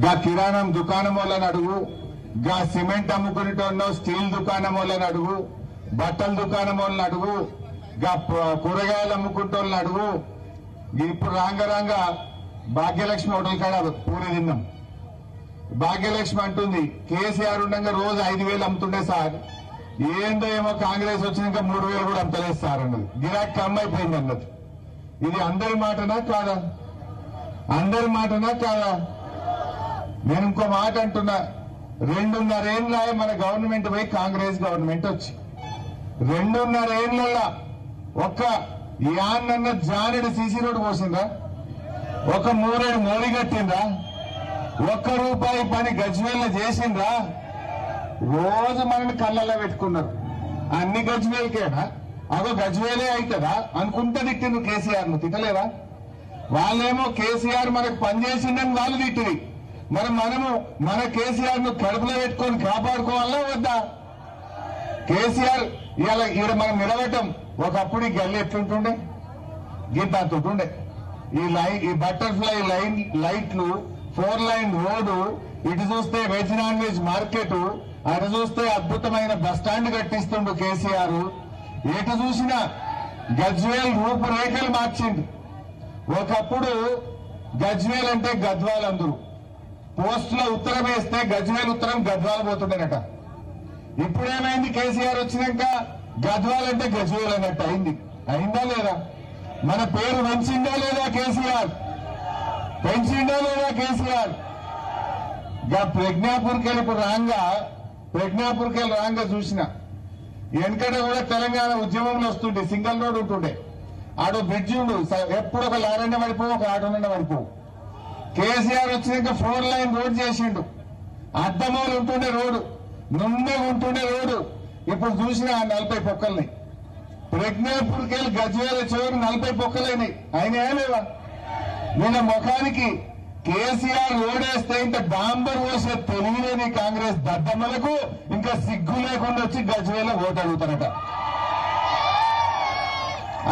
గా కిరాణం దుకాణం వాళ్ళని అడుగు, గా సిమెంట్ అమ్ముకునేటోళ్ళను స్టీల్ దుకాణం వాళ్ళని అడుగు, బట్టల దుకాణం వాళ్ళని అడుగు, గా కూరగాయలు అమ్ముకుంటోళ్ళని అడుగు. ఇప్పుడు రాంగ భాగ్యలక్ష్మి హోటల్ కాడ పూరి తిన్నాం. భాగ్యలక్ష్మి అంటుంది కేసీఆర్ ఉండగా రోజు 5,000 అమ్ముతుండే సార్, ఏందో ఏమో కాంగ్రెస్ వచ్చినాక 3,000 కూడా అమ్మతలేదు సార్ అన్నది. గిరాక్ కమ్ అయిపోయింది అన్నది. ఇది అందరి మాటనా కాదా? అందరి మాటనా కాదా? నేను ఇంకో మాట అంటున్నా, 2.5 ఏళ్ళ మన గవర్నమెంట్ పోయి కాంగ్రెస్ గవర్నమెంట్ వచ్చి 2.5 ఏళ్లలో ఒక్క యాన్నన్న జానెడు సీసీ రోడ్డు పోసిందా? ఒక 3 మోడీ కట్టిందా? ₹1 పని గజ్వేల్ చేసిండ్రా? రోజు మనల్ని కళ్ళల్లో పెట్టుకున్నారు. అన్ని గజ్వేల్కేనా? అదో గజ్వేలే అవుతుందా అనుకుంటే తిట్టిండ్రు కేసీఆర్ ను. తిట్టలేరా? వాళ్ళేమో కేసీఆర్ మనకు పనిచేసిందని వాళ్ళు తిట్టింది. మరి మనము మన కేసీఆర్ ను కడుపులో పెట్టుకొని కాపాడుకోవాలా వద్దా? కేసీఆర్ ఇలా ఈడ మనం నిలబెట్టం. ఒకప్పుడు ఈ గల్లి ఎట్లుంటుండే, గింత అంటుండే. ఈ బటర్ఫ్లై లైట్లు, 4 లైన్ రోడ్డు, ఇటు చూస్తే వెజ్ నాన్ వెజ్ మార్కెట్, అటు చూస్తే అద్భుతమైన బస్టాండ్ కట్టిస్తుండు కేసీఆర్. ఎటు చూసినా గజ్వేల్ రూపురేఖలు మార్చిండు. ఒకప్పుడు గజ్వేల్ అంటే గద్వాల్ అందరూ పోస్టులో ఉత్తరం వేస్తే గజ్వేల్ ఉత్తరం గద్వాల్ పోతుండేనట. ఇప్పుడేమైంది? కేసీఆర్ వచ్చినాక గద్వాల్ అంటే గజ్వేల్ అన్నట్టు అయింది. అయిందా లేదా? మన పేరు పెంచిందా లేదా కేసీఆర్? పెంచిందా లేదా కేసీఆర్? ప్రజ్ఞాపూర్కెళ్ళి ఇప్పుడు రాంగా చూసిన వెనకట కూడా తెలంగాణ ఉద్యమంలో వస్తుండే సింగిల్ రోడ్ ఉంటుండే. ఆడు బ్రిడ్జి ఉండు, ఎప్పుడు ఒక లారన్న పడిపోవు, ఒక ఆటోనన్న పడిపోవు. కేసీఆర్ వచ్చినాక 4 లైన్ రోడ్ చేసిండు. అద్దమూలు ఉంటుండే రోడ్డు, నుండగా ఉంటుండే రోడ్డు. ఇప్పుడు చూసిన 40 పొక్కల్ని. ప్రజ్ఞాపూర్కెళ్ళి గజ్వేల్ చివరి 40 పొక్కలైనాయి. అయినా లేవా? నిన్న ముఖానికి కేసీఆర్ ఓడేస్తే ఇంత డాంబర్ పోసే తెలియలేని కాంగ్రెస్ దద్దమ్మలకు ఇంకా సిగ్గు లేకుండా వచ్చి గజ్వేల్లో ఓటు అడుగుతారట.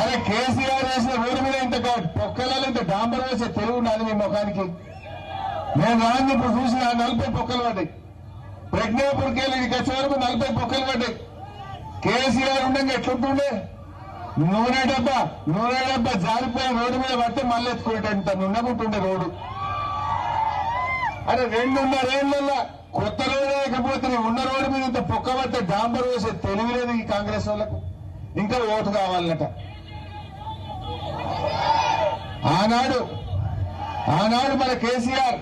అరే కేసీఆర్ వేసిన రోడ్డు మీద ఇంత పొక్కలలో ఇంత డాంబర్ వేసే తెలివి ఉన్నది మీ ముఖానికి? నేను రాంది ఇప్పుడు చూసిన 40 పొక్కలు పడ్డాయి. ప్రజ్ఞాపూర్కెళ్ళి గచ్చి వరకు 40 పొక్కలు పడ్డాయి. కేసీఆర్ ఉండగా ఎట్లుంటుండే? నూనె డబ్బా జారిపోయి రోడ్డు మీద పడితే మళ్ళీ ఎత్తుకునేటంత నున్నకుంటుండే రోడ్డు. అరే 2.5 ఏళ్లలో కొత్త రోడ్డు లేకపోతే ఉన్న రోడ్డు మీద ఇంత పొక్క పడితే డాంబర్ వేసే తెలివి లేదు ఈ కాంగ్రెస్ వాళ్ళకు. ఇంకా ఓటు కావాలన్నట. ఆనాడు మన కేసీఆర్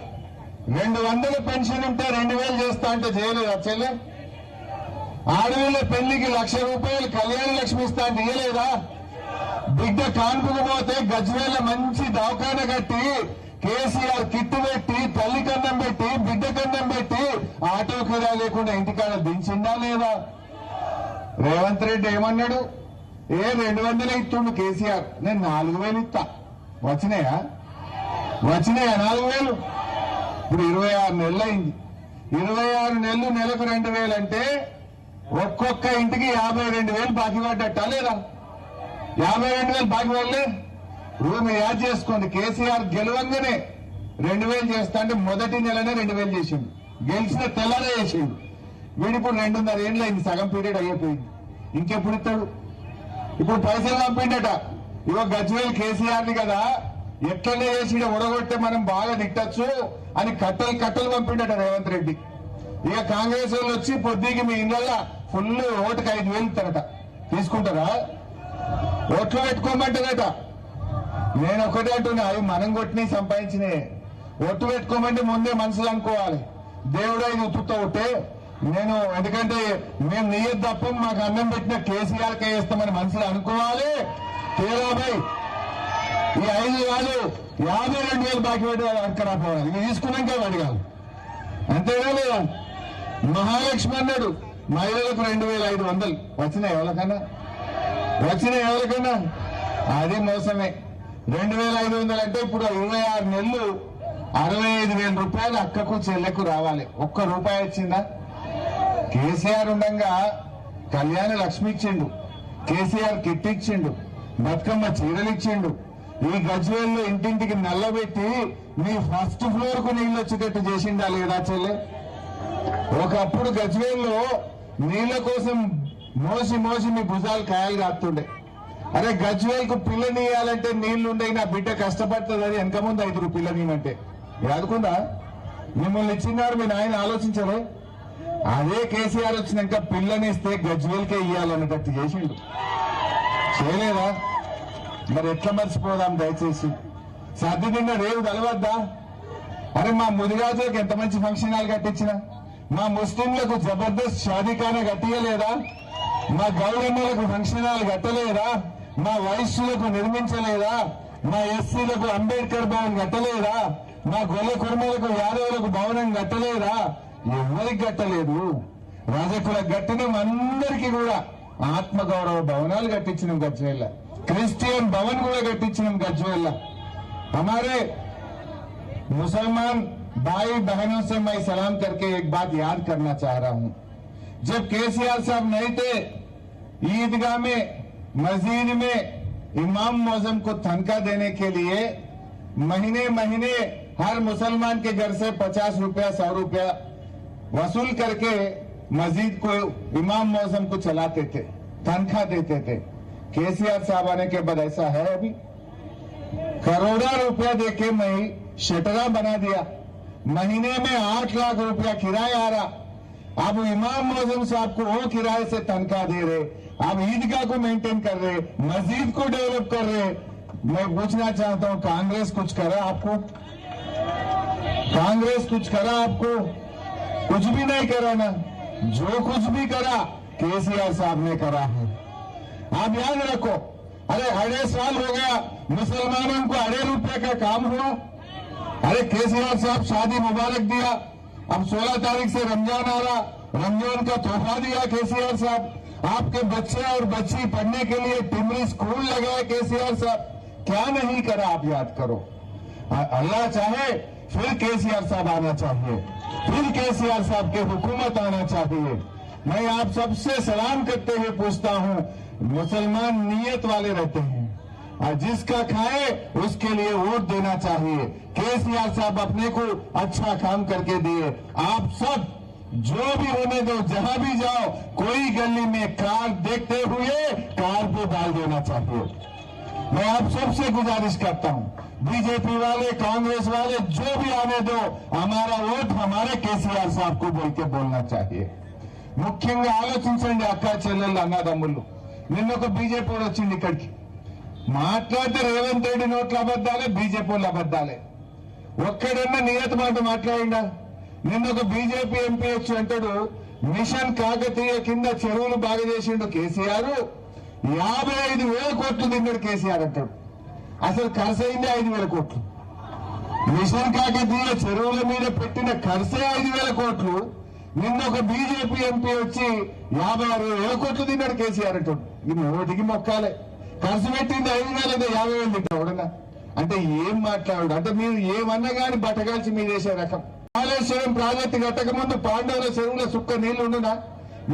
200 పెన్షన్ ఉంటే 2,000 చేస్తా అంటే చేయలేదు. చెల్లె ఆడవిళ్ళ పెళ్లికి ₹1,00,000 కళ్యాణ లక్ష్మి ఇస్తా అంటే ఇయ్యలేదా? బిడ్డ కాన్పుకు పోతే గజ్వేల మంచి దవాఖాన కట్టి కేసీఆర్ కిట్టు పెట్టి తల్లి కన్నం పెట్టి బిడ్డ కన్నం పెట్టి ఆటో కిరా లేకుండా ఇంటికాడ దించిందా లేదా? రేవంత్ రెడ్డి ఏమన్నాడు? 200 ఇస్తుండు కేసీఆర్, నేను 4,000 ఇస్తా. వచ్చినాయా 4,000? ఇప్పుడు 26 నెలలు అయింది. 26 నెలలు నెలకు 2,000 అంటే ఒక్కొక్క ఇంటికి 52,000 బాకీ పడ్డట్టా లేదా? 52,000 బాకీ పడలే? ఇప్పుడు మీరు యాడ్ చేసుకోండి. కేసీఆర్ గెలవంగానే 2,000 చేస్తా అంటే మొదటి నెలనే 2,000 చేసిండు. గెలిచిన తెల్లనే చేసిండు. వీడిప్పుడు 2.5 ఏళ్ళు అయింది, సగం పీరియడ్ అయిపోయింది. ఇంకెప్పుడు ఇస్తాడు? ఇప్పుడు పైసలు పంపిండట. ఇగో గజ్వేల్ కేసీఆర్ని కదా ఎట్లనే చేసి ఉడగొట్టే మనం బాగా తిట్టచ్చు అని కట్టలు పంపిండట రేవంత్ రెడ్డి. ఇక కాంగ్రెస్ వాళ్ళు వచ్చి పొద్దుకి మీ ఇళ్ళ ఫుల్ ఓటుకు 5,000 ఇస్తారట. తీసుకుంటారా? ఓట్లు పెట్టుకోమంటారట. నేను ఒకటే అంటున్నా, అవి మనం కొట్టిన సంపాదించినే. ఒట్టు పెట్టుకోమంటే ముందే మనసులు అనుకోవాలి. దేవుడా ఇది ఉత్తుతో ఉంటే నేను, ఎందుకంటే మేము నీయదు తప్ప మాకు అన్నం పెట్టిన కేసీఆర్కే వేస్తామని మనసులు అనుకోవాలి. తేలాబాయ్ ఈ 5 కాదు 52,000 బాకీ పెట్టి అక్కడ పోవాలి. ఇది తీసుకున్నాక అడగాలి. అంతేనా లేదా? మహాలక్ష్మి అన్నాడు మహిళలకు 2,500 వచ్చినాయి ఎవరికన్నా? అది మోసమే. 2,500 అంటే ఇప్పుడు 26 నెలలు 65,000 రూపాయలు అక్కకు చెల్లెకు రావాలి. ₹1 ఇచ్చిందా? కేసీఆర్ ఉండగా కళ్యాణ లక్ష్మి ఇచ్చిండు, కేసీఆర్ కిట్ ఇచ్చిండు, బతుకమ్మ చీరలు ఇచ్చిండు, ఈ గజ్వేల్లో ఇంటింటికి నల్లబెట్టి మీ ఫస్ట్ ఫ్లోర్ కు నీళ్లు వచ్చేటట్టు చేసిండా లేదా చెల్లె? ఒకప్పుడు గజ్వేల్లో నీళ్ల కోసం మోసి మోసి మీ భుజాలు కాయలు కాస్తుండే. అరే గజ్వేల్కు పిల్లనియాలంటే నీళ్లుండే నా బిడ్డ కష్టపడుతుందని వెనక ముందు 5 పిల్లనియమంటే యాదుకుందా? మిమ్మల్ని ఇచ్చినారు మీ నాయన ఆలోచించలే? అదే కేసీఆర్ వచ్చినాక పిల్లనిస్తే గజ్వేల్కే ఇయ్యాలన్నట్టు చేసిండు. చేయలేదా? మరి ఎట్లా మర్చిపోదాం? దయచేసి సర్ది నిన్న రేవు తలవద్దా? అరే మా ముదిరాజులకు ఎంత మంచి ఫంక్షన్ హాల్ కట్టించిన, మా ముస్లింలకు జబర్దస్త్ షాదీఖానా కట్టియలేదా? మా గౌరమ్మలకు ఫంక్షన్ హాల్ కట్టలేదా? మా వైశ్యులకు నిర్మించలేదా? మా ఎస్సీలకు అంబేద్కర్ భవన్ కట్టలేదా? మా గొల్ల కుర్మలకు యాదవులకు భవనం కట్టలేదా? ఎవరికి కట్టలేదు. రాజకులకు కట్టినాం, అందరికీ కూడా ఆత్మగౌరవ భవనాలు కట్టించినాం గజ్వేల్ల. క్రిస్టియన్ భవన్ కూడా కట్టించినాం గజ్వేల్ల. हमारे मुसलमान भाई बहनों से मैं सलाम करके एक बात याद करना चाह रहा हूं। जब केसीआर साहब नहीं थे, ईदगाह में मस्जिद में इमाम मौजम को तनख्वाह देने के लिए महीने महीने हर मुसलमान के घर से 50 रुपया 100 रुपया वसूल करके मस्जिद को इमाम मौजम को चलाते थे, तनख्वाह देते थे। केसीआर साहब आने के बाद ऐसा है? अभी करोड़ों रुपया देके मैं शटरा बना दिया, महीने में 8 लाख रुपया किराया आ रहा। अब इमाम मौजम साहब को वो किराए से तनख्वाह दे रहे, अब ईदगाह को मेंटेन कर रहे, मस्जिद को डेवलप कर रहे। मैं पूछना चाहता हूं, कांग्रेस कुछ करा आपको? कांग्रेस कुछ करा आपको? कुछ भी नहीं करा ना। जो कुछ भी करा केसीआर साहब ने करा है। आप याद रखो, अरे 2.5 साल हो गया मुसलमानों को 2.5 रुपये का काम हुआ। अरे केसीआर साहब शादी मुबारक दिया, अब 16 तारीख से रमजान आ रहा, रमजान का तोहफा दिया केसीआर साहब। आपके बच्चे और बच्ची पढ़ने के लिए टिमरी स्कूल लगाए केसीआर साहब। क्या नहीं करा आप याद करो। अल्लाह चाहे फिर केसीआर साहब आना चाहिए, फिर केसीआर साहब की हुकूमत आना चाहिए। मैं आप सबसे सलाम करते हुए पूछता हूं, मुसलमान नियत वाले रहते हैं और जिसका खाए उसके लिए वोट देना चाहिए। केसीआर साहब अपने को अच्छा काम करके दिए। आप सब जो भी होने दो, जहां भी जाओ, कोई गली में कार देखते हुए कार पे डाल देना चाहिए। मैं आप सबसे गुजारिश करता हूं, बीजेपी वाले कांग्रेस वाले जो भी आने दो, हमारा वोट हमारे केसीआर साहब को बोल के बोलना चाहिए। ముఖ్యంగా ఆలోచించండి అక్క చెల్లెళ్ళు అన్నదమ్ముళ్ళు. నిన్న ఒక బీజేపీ వాడు వచ్చింది ఇక్కడికి, మాట్లాడితే రేవంత్ రెడ్డి నోట్ల అబద్దాలే, బీజేపీ వాళ్ళు అబద్దాలే. ఒక్కడన్నా నియత మాట మాట్లాడిందా? నిన్న ఒక బీజేపీ ఎంపీ వచ్చి అంటాడు, మిషన్ కాకతీయ కింద చెరువులు బాగా చేసిండు కేసీఆర్, 55,000 కోట్లు తిన్నాడు కేసీఆర్ అంటాడు. అసలు ఖర్చు అయింది 5,000 కోట్లు. మిషన్ కాకతీయ చెరువుల మీద పెట్టిన ఖర్చే 5,000 కోట్లు. నిన్న ఒక బీజేపీ ఎంపీ వచ్చి 56,000 కోట్లు తిన్నాడు కేసీఆర్ అంటాడు. ఇది ఓటికి మొక్కాలే. ఖర్చు పెట్టింది 5,000 50,000 తింటాడు. అంటే ఏం మాట్లాడు? అంటే మీరు ఏమన్నా కానీ బట్టగాల్చి మీదేసే రకం. కాళేశ్వరం ప్రాజెక్టు కట్టక ముందు పాండవుల చెరువుల సుక్క నీళ్లుండునా?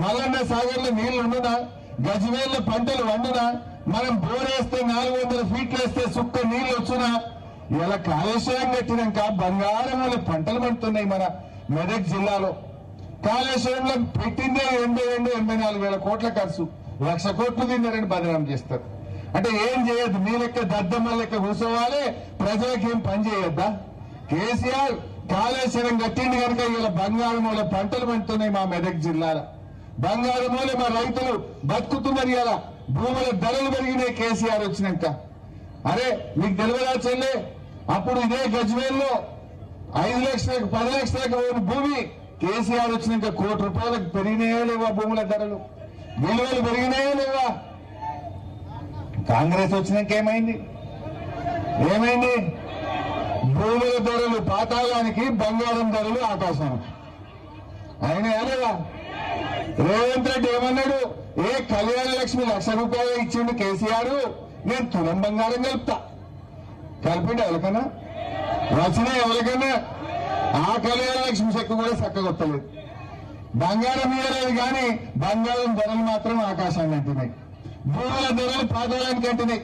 మల్లన్న సాగర్ లో నీళ్లుండునా? గజ్వేల్ పంటలు వండునా? మనం బోరేస్తే 400 ఫీట్లు వేస్తే సుక్క నీళ్లు వచ్చునా? ఇలా కాళేశ్వరం కట్టినాక బంగారం వల్ల పంటలు పండుతున్నాయి మన మెదక్ జిల్లాలో. కాళేశ్వరంలో పెట్టిందే 84,000 కోట్ల ఖర్చు, 1,00,000 కోట్లు తిన్నారని బదనాం చేస్తారు. అంటే ఏం చేయొద్దు, మీ లెక్క దద్దమ్మ లెక్క కూర్చోవాలి, ప్రజలకు ఏం పని చేయొద్దా? కేసీఆర్ కాళేశ్వరం కట్టింది కనుక ఇలా బంగారం వల్ల పంటలు పండుతున్నాయి మా మెదక్ జిల్లాలో. బంగారం వల్ల మా రైతులు బతుకుతున్నారు. ఇలా భూముల ధరలు పెరిగినాయి కేసీఆర్ వచ్చినాక. అరే మీకు తెలియదా చెల్లె, అప్పుడు ఇదే గజ్వేల్లో 5 లక్షలకు 10 లక్షలకు భూమి కేసీఆర్ వచ్చినాక ₹1 కోటి పెరిగినాయే లేవా? భూముల ధరలు విలువలు పెరిగినాయే లేవా? కాంగ్రెస్ వచ్చినాక ఏమైంది? భూముల ధరలు పాతాళానికి, బంగారం ధరలు ఆకాశానికి అయినాయా లేవా? రేవంత్ రెడ్డి ఏమన్నాడు? కళ్యాణ లక్ష్మి ₹1,00,000 ఇచ్చిండు కేసీఆర్, నేను తులం బంగారం కలుపుతా. కలిపిండు ఎవరికన్నా? వచ్చినా ఎవరికన్నా? ఆ కళ్యాణ లక్ష్మి చెక్కు కూడా చక్కగొత్తలేదు. బంగారం ఇవ్వలేదు కానీ బంగారం ధరలు మాత్రం ఆకాశాన్ని అంటున్నాయి. భూముల ధరలు పాతాళానికి అంటున్నాయి.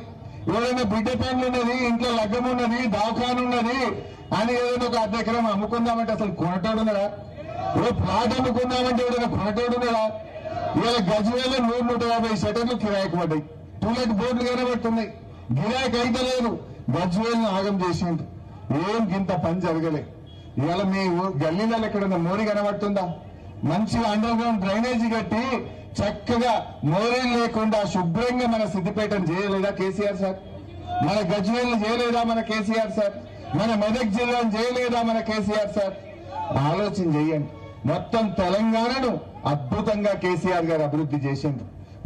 ఎవరైనా బిడ్డ పనులు ఉన్నది, ఇంట్లో లగ్గం ఉన్నది, దవాఖాన ఉన్నది అని ఏదైనా ఒక అర్ధ ఎకరం అమ్ముకుందామంటే అసలు కొనటోడున్నాడా? ఏ ప్లాట్ అమ్ముకుందామంటే ఎవరైనా కొనటోడున్నాడా? ఇవాళ గజ్వేల్లో 100-150 షటర్లు కిరాయికి పడ్డాయి. టూలెట్ బోర్డులు కనబడుతున్నాయి. గిరాయికి అయితే లేదు. గజ్వేల్ని ఆగం చేసిండు. ఏం ఇంత పని జరగలే. ఇవాళ మీ గల్లీలలో ఎక్కడన్నా మోరీ కనబడుతుందా? మంచిగా అండర్ గ్రౌండ్ డ్రైనేజీ కట్టి చక్కగా మోరీలు లేకుండా శుభ్రంగా మన సిద్దిపేటను చేయలేదా కేసీఆర్ సార్? మన గజ్వేల్ని చేయలేదా మన కేసీఆర్ సార్? మన మెదక్ జిల్లాను చేయలేదా మన కేసీఆర్ సార్? ఆలోచన చేయండి. మొత్తం తెలంగాణను అద్భుతంగా కేసీఆర్ గారు అభివృద్ధి చేసిండు.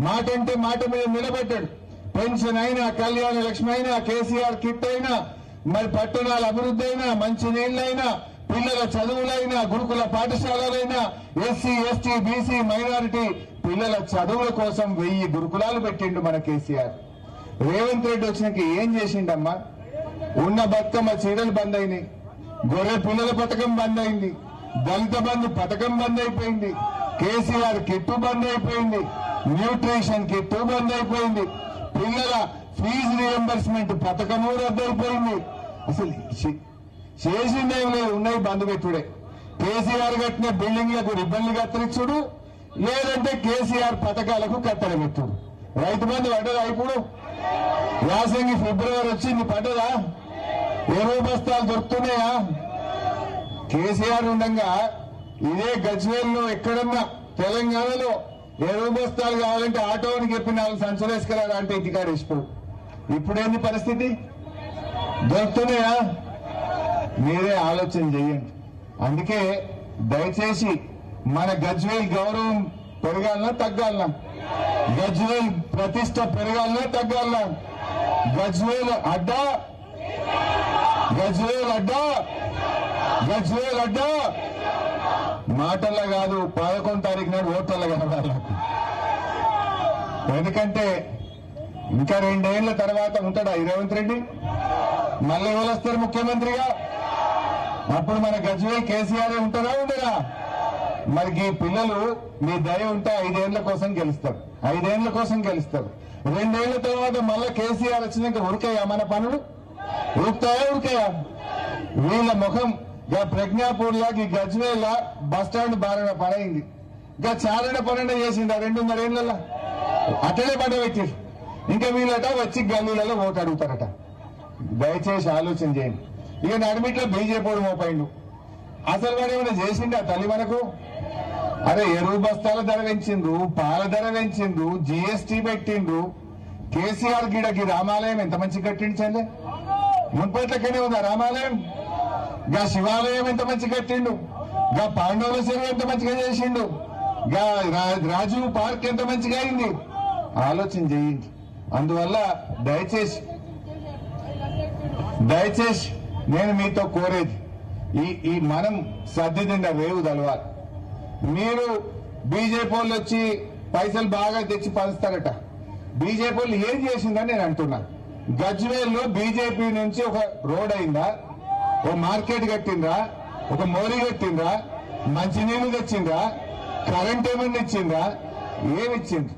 మాట అంటే మాట మీద నిలబెట్టాడు. పెన్షన్ అయినా, కళ్యాణ లక్ష్మి అయినా, కేసీఆర్ కిట్ అయినా, మరి పట్టణాల అభివృద్ధి అయినా, మంచి నీళ్లైనా, పిల్లల చదువులైనా, గురుకుల పాఠశాలలైనా, ఎస్సీ ఎస్టీ బీసీ మైనారిటీ పిల్లల చదువుల కోసం 1000 గురుకులాలు పెట్టిండు మన కేసీఆర్. రేవంత్ రెడ్డి వచ్చినాక ఏం చేసిండమ్మా? ఉన్న బతుకమ్మ చీరలు బంద్ అయినాయి, గొర్రె పిల్లల పథకం బంద్ అయింది, దళిత బంధు పథకం బంద్ అయిపోయింది, కేసీఆర్ కిట్టు బంద్ అయిపోయింది, న్యూట్రిషన్ కిట్టు బంద్ అయిపోయింది, పిల్లల ఫీజు రియంబర్స్మెంట్ పథకము రద్దయిపోయింది. అసలు చేసిందేం లేదు, ఉన్నాయి బంద్ పెట్టుడే. కేసీఆర్ కట్టిన బిల్డింగ్లకు రిబ్బన్లు కత్తిరించుడు, లేదంటే కేసీఆర్ పథకాలకు కత్తెర పెట్టుడు. రైతు బంధు పడ్డదా? ఇప్పుడు యాసంగి ఫిబ్రవరి వచ్చింది, పడ్డదా? ఎరువు బస్తాలు దొరుకుతున్నాయా? కేసీఆర్ ఉండగా ఇదే గజ్వేల్లో ఎక్కడన్నా తెలంగాణలో ఎరువు బస్తాలు కావాలంటే ఆటోని చెప్పి 4 సంచులు వేసుకురారా అంటే ఇంటికాడ వేసుకోడు. ఇప్పుడేంది పరిస్థితి? దొరుకుతున్నాయా? మీరే ఆలోచన చేయండి. అందుకే దయచేసి మన గజ్వేల్ గౌరవం పెరగాలన్నా తగ్గాలన్నా? గజ్వేల్ ప్రతిష్ట పెరగాలన్నా తగ్గాలన్నా? గజ్వేల్ అడ్డా, గజ్వేల్ అడ్డా, గజ్వేల్ అడ్డా మాటల్లో కాదు, 11 తారీఖు నాడు ఓట్లలో కనబడాలి. ఎందుకంటే ఇంకా 2 ఏళ్ల తర్వాత ఉంటాడా ఈ రేవంత్ రెడ్డి? మళ్ళీ ఎవరు వస్తారు ముఖ్యమంత్రిగా? అప్పుడు మన గజ్వేల్ కేసీఆర్ ఉంటారా ఉండరా? మరి ఈ పిల్లలు మీ దయ ఉంటే 5 ఏళ్ల కోసం గెలుస్తారు, 5 ఏళ్ల కోసం గెలుస్తారు. 2 ఏళ్ల తర్వాత మళ్ళా కేసీఆర్ వచ్చినాక ఉరికాయా మన పనులు? ఉరుకుతాయా ఉరికాయా? వీళ్ళ ముఖం ప్రజ్ఞాపూర్ లా ఈ గజ్వేల్ బస్టాండ్ బారణ పడైంది. ఇంకా చాలన పన్నెండ చేసిందా 2.5 ఏళ్లలో? అట్లనే పడబెట్టారు. ఇంకా వీళ్ళట వచ్చి గల్లీలలో ఓటు అడుగుతారట. దయచేసి ఆలోచన చేయండి. ఇక నడిమిట్లో బీజేపీ మోపైండు. అసలు వాడు ఏమైనా చేసిండా తల్లి మనకు? అరే ఎరువు బస్తాల ధర పెంచిండ్రు, పాల ధర పెంచిండ్రు, జీఎస్టీ పెట్టిండ్రు. కేసీఆర్ గిడకి రామాలయం ఎంత మంచి కట్టించండి. మున్పట్లకనే ఉందా రామాలయం? గా శివాలయం ఎంత మంచి కట్టిండు, గా పాండవుల చెరువు ఎంత మంచిగా చేసిండు, గా రాజీవ్ పార్క్ ఎంత మంచిగా అయింది. ఆలోచన చేయండి. అందువల్ల దయచేసి నేను మీతో కోరేది ఈ మనం సర్ది తిన్న రేవు తలవాలి. మీరు బీజేపీ వాళ్ళు వచ్చి పైసలు బాగా తెచ్చి పంచుతారట. బీజేపీ వాళ్ళు ఏం చేసిందని నేను అంటున్నా. గజ్వేల్లో బీజేపీ నుంచి ఒక రోడ్ అయిందా? ఓ మార్కెట్ కట్టిండ్రా? ఒక మోరీ కట్టిండ్రా? మంచినీళ్లు తెచ్చిండ్రా? కరెంట్ ఏమన్నా ఇచ్చిండ్రా? ఏమిచ్చిండ్రు?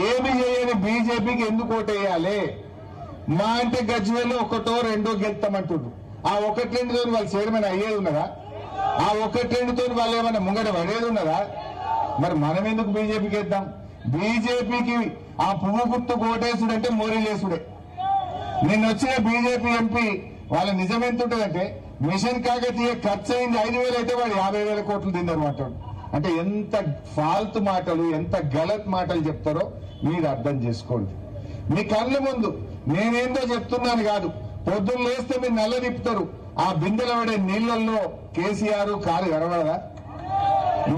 ఏమి చేయని బీజేపీకి ఎందుకు ఓటేయాలి? మా అంటే గజ్వేల్లో 1 2 గెలుస్తామంటుండ్రు. ఆ 1 2 వాళ్ళు చైర్మన్ అయ్యేది ఉన్నదా? ఆ 1 2 వాళ్ళు ఏమైనా ముంగట పడేది ఉన్నదా? మరి మనం ఎందుకు బీజేపీకి వేద్దాం? బీజేపీకి ఆ పువ్వు గుర్తు ఓటేసుడంటే మోరీలేసుడే. నిన్న వచ్చిన బీజేపీ ఎంపీ వాళ్ళ నిజం ఎంత ఉంటుందంటే, మిషన్ కాకతీయ ఖర్చు అయింది 5,000 అయితే వాడు 50,000 కోట్లు తిందరు మాట్లాడు. అంటే ఎంత ఫాల్తు మాటలు, ఎంత గలత్ మాటలు చెప్తారో మీరు అర్థం చేసుకోండి. మీ కళ్ళ ముందు నేనేందో చెప్తున్నాను కాదు. పొద్దున్న లేస్తే మీరు నల్ల తిప్పుతారు. ఆ బిందెల పడే నీళ్లలో కేసీఆర్ కాలు కనబడదా?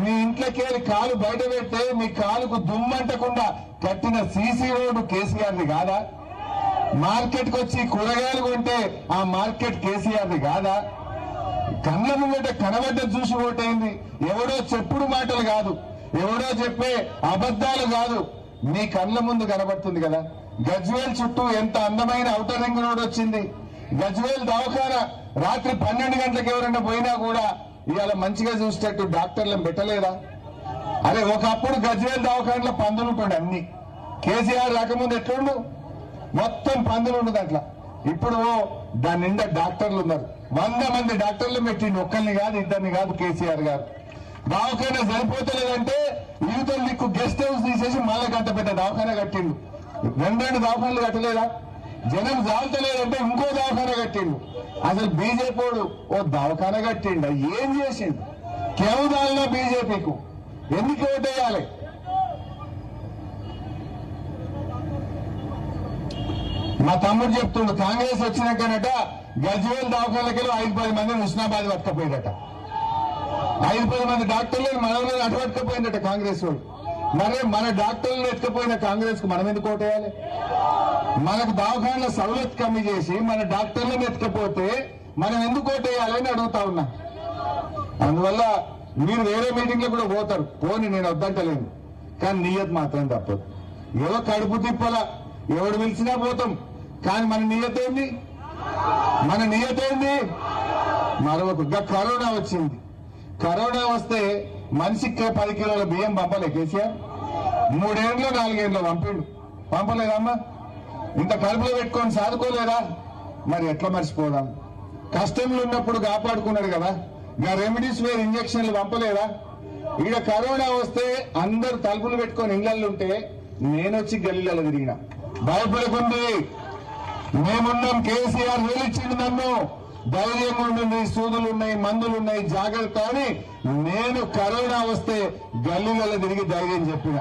మీ ఇంట్లోకి వెళ్ళి కాలు బయట పెడితే మీ కాలుకు దుమ్మంటకుండా కట్టిన సీసీ రోడ్డు కేసీఆర్ది కాదా? మార్కెట్ కు వచ్చి కూరగాయలు కొంటే ఆ మార్కెట్ కేసీఆర్ది కాదా? కళ్ళ ముంగట కనబడ్డ చూసి ఓటైంది. ఎవడో చెప్పుడు మాటలు కాదు, ఎవడో చెప్పే అబద్దాలు కాదు, మీ కళ్ళ ముందు కనబడుతుంది కదా. గజ్వేల్ చుట్టూ ఎంత అందమైన ఔటర్ రింగ్ రోడ్ వచ్చింది. గజ్వేల్ దవాఖానా రాత్రి 12 గంటలకు ఎవరైనా పోయినా కూడా ఇవాళ మంచిగా చూసేటట్టు డాక్టర్లను పెట్టలేదా? అరే ఒకప్పుడు గజ్వేల్ దవాఖానలో పందులు ఉంటుండే అన్ని. కేసీఆర్ రాకముందు ఎట్లుండు? మొత్తం పందులు ఉండదు అట్లా. ఇప్పుడు దాని నిండా డాక్టర్లు ఉన్నారు. 100 మంది డాక్టర్లు పెట్టిండు, ఒక్కరిని కాదు ఇద్దరిని కాదు కేసీఆర్ గారు. దవాఖానా సరిపోతలేదంటే యువతల దిక్కు గెస్ట్ హౌస్ తీసేసి మళ్ళా గంట పెద్ద దవాఖానా కట్టిండు. 2 దవాఖానాలు కట్టలేదా? జనం జాలతలేదంటే ఇంకో దవాఖానా కట్టిండు. అసలు బీజేపీ ఓ దవాఖానా కట్టిండు, ఏం చేసిండు? కేవదాల్లో బీజేపీకు ఎందుకు ఓటేయాలి? మా తమ్ముడు చెప్తుండు, కాంగ్రెస్ వచ్చినాకనట గజ్వేల్ దవాఖానకెళ్ళి 5-10 మందిని హుస్నాబాద్ పట్టుకపోయిందట. 5-10 మంది డాక్టర్లను మనల్ని అటుపట్టుకపోయిందట కాంగ్రెస్ వాళ్ళు. మరి మన డాక్టర్లను ఎత్తుకపోయిన కాంగ్రెస్ కు మనం ఎందుకు ఓటేయాలి? మనకు దవాఖానల సౌలత్ కమ్మి చేసి మన డాక్టర్లను ఎత్తుకపోతే మనం ఎందుకు ఓటేయాలని అడుగుతా ఉన్నా. అందువల్ల మీరు వేరే మీటింగ్ లో కూడా పోతారు, పోని నేను వద్దంటలేను, కానీ నియత్ మాత్రం తప్పదు. ఏదో కడుపు తిప్పల ఎవడు పిలిచినా పోతాం, కానీ మన నియత్ ఏంది? మన నియత్ ఏంది? మరొక కరోనా వచ్చింది. కరోనా వస్తే మనిషికి 10 కిలోల బియ్యం పంపలే కేసీఆర్? 3 ఏళ్ళు 4 ఏళ్ళు పంపిండు, పంపలేదమ్మా? ఇంత కడుపులో పెట్టుకొని సాదుకోలేదా? మరి ఎట్లా మర్చిపోదాం? కష్టంలో ఉన్నప్పుడు కాపాడుకున్నాడు కదా, ఇంకా రెమిడీసివిర్ ఇంజక్షన్లు పంపలేదా? ఈడ కరోనా వస్తే అందరు తలుపులు పెట్టుకొని ఇళ్లలో ఉంటే నేనొచ్చి గల్లీలలో తిరిగిన. భయపడకుంది, మేమున్నాం, కేసీఆర్ వేలిచ్చిండు నన్ను, ధైర్యం ఉంటుంది, సూదులున్నాయి, మందులున్నాయి, జాగ్రత్త అని నేను కరోనా వస్తే గల్లీలలో తిరిగి ధైర్యం చెప్పిన.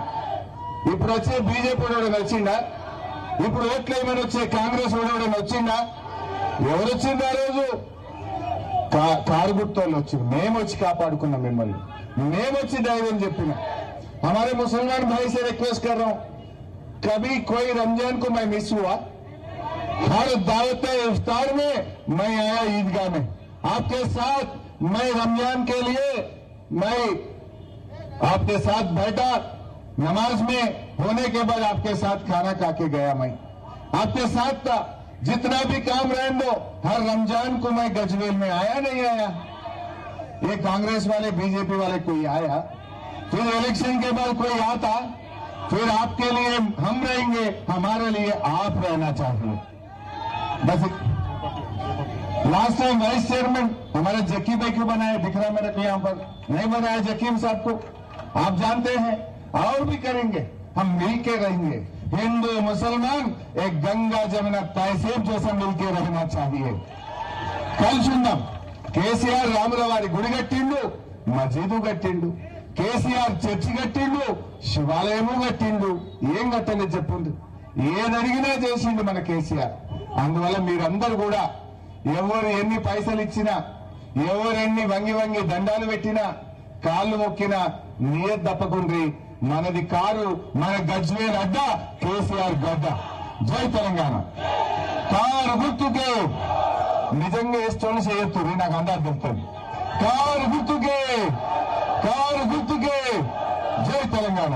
ఇప్పుడు వచ్చే బీజేపీ వాడు వచ్చిందా? ఇప్పుడు ఓట్లు ఏమైనా వచ్చే కాంగ్రెస్ వాడు వచ్చిందా? ఎవరు వచ్చింది ఆ రోజు? కారు గుర్తోళ్ళు వచ్చింది. మేము వచ్చి కాపాడుకున్నాం మిమ్మల్ని, మేము వచ్చి ధైర్యం చెప్పిన. हमारे मुसलमान भाई से रिक्वेस्ट कर रहा हूं, कभी कोई रमजान को मैं मिस हुआ? हर दावत इफ्तार में मैं आया, ईदगाह में आपके साथ, मैं रमजान के लिए मैं आपके साथ बैठा, नमाज में होने के बाद आपके साथ खाना खा के गया, मैं आपके साथ था। जितना भी काम रहने दो, हर रमजान को मैं गजवेल में आया नहीं आया? ये कांग्रेस वाले बीजेपी वाले कोई आया? फिर इलेक्शन के बाद कोई आता? फिर आपके लिए हम रहेंगे, हमारे लिए आप रहना चाहिए। बस लास्ट टाइम वाइस चेयरमैन हमारे जकी भाई क्यों बनाया? दिख रहा मेरे को यहाँ पर नहीं बनाया जकीम साहब को, आप जानते हैं। और भी करेंगे, हम मिलके रहेंगे। हिंदू मुसलमान एक गंगा जमुना तहसीब जैसा मिलके रहना चाहिए। కలిసి ఉందాం. కేసీఆర్ రాముల వారి గుడి కట్టిండు, మసీదు కట్టిండు, కేసీఆర్ చర్చి కట్టిండు, శివాలయము కట్టిండు, ఏం కట్టలేదు చెప్పండి? ఏదడిగినా చేసిండు మన కేసీఆర్. అందువల్ల మీరందరూ కూడా ఎవరు ఎన్ని పైసలు ఇచ్చినా, ఎవరు ఎన్ని వంగి వంగి దండాలు పెట్టినా, కాళ్ళు మొక్కినా నియత్ తప్పకుండ్రి. మనది కారు, మన గజ్వేల్ అడ్డ, కేసీఆర్ గడ్డ. జై తెలంగాణ. కారు గుర్తుకే, నిజంగా వేస్తూనే చేయొద్దు, నాకు అందరూ తెలుస్తుంది. కారు గుర్తుకే, కారు గుర్తుకే. జై తెలంగాణ.